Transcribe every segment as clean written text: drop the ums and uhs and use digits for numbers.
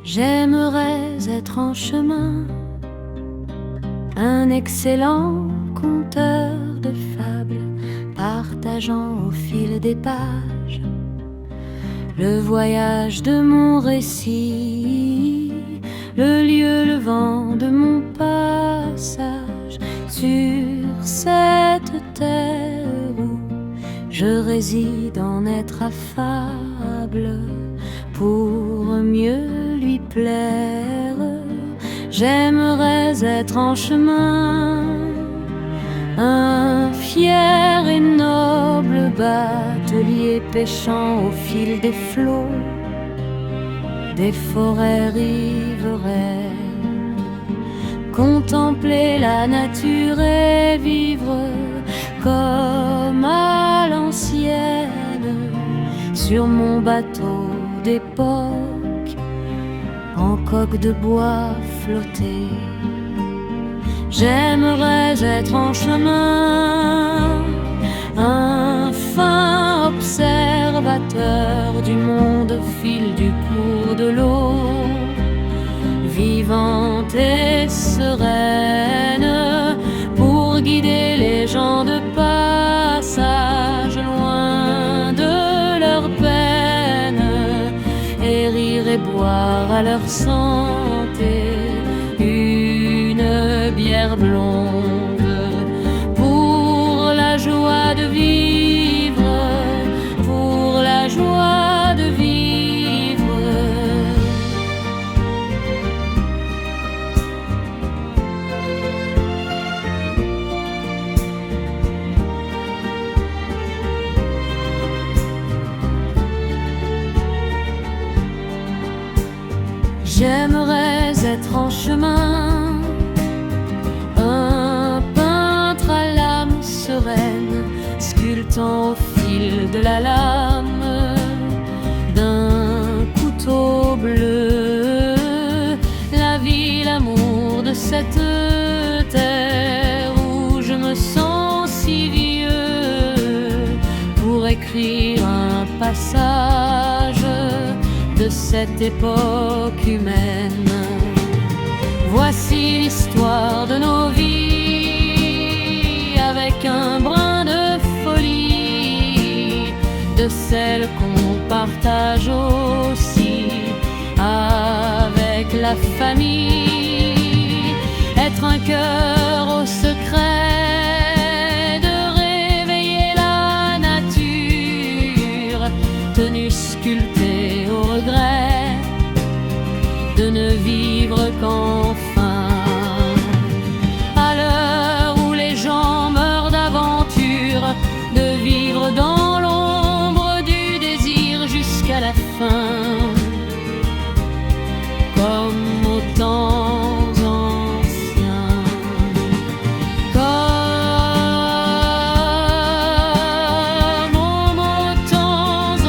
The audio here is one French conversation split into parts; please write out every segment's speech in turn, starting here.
J'aimerais être en chemin, un excellent conteur de fables, partageant au fil des pages le voyage de mon récit, le lieu, le vent de mon passage sur cette terre où je réside, en être affable pour mieux lui plaire. J'aimerais être en chemin, un fier et noble batelier pêchant au fil des flots, des forêts riveraines, contempler la nature et vivre comme à l'ancienne sur mon bateau d'époque, en coque de bois flotter. J'aimerais être en chemin, un fin observateur du monde au fil du cours de l'eau, vivante et sereine, pour guider les gens de passage loin de leur peine, et rire et boire à leur santé une bière blonde, pour la joie de vivre, pour la joie de vivre. J'aimerais être en chemin, un peintre à l'âme sereine, sculptant au fil de la lame d'un couteau bleu la vie, l'amour de cette terre où je me sens si vieux pour écrire un passage de cette époque humaine. Voici l'histoire de nos vies, avec un brin de folie, de celle qu'on partage aussi avec la famille. Être un cœur au secret, de réveiller la nature, tenue sculptée au regret de ne vivre qu'enfin. À l'heure où les gens meurent d'aventure, de vivre dans l'ombre du désir jusqu'à la fin, comme aux temps anciens, comme aux temps anciens.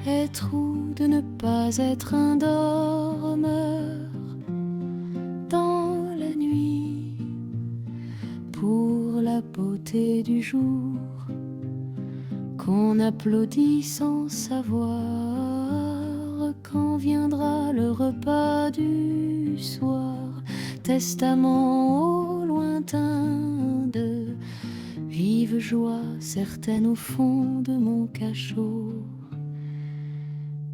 Être ou de ne pas être un dormeur dans la nuit, pour la beauté du jour qu'on applaudit sans savoir quand viendra le repas du soir. Testament au lointain de vive joie certaine au fond de mon cachot,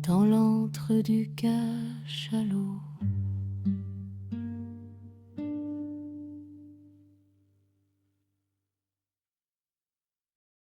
dans l'antre du cachalot.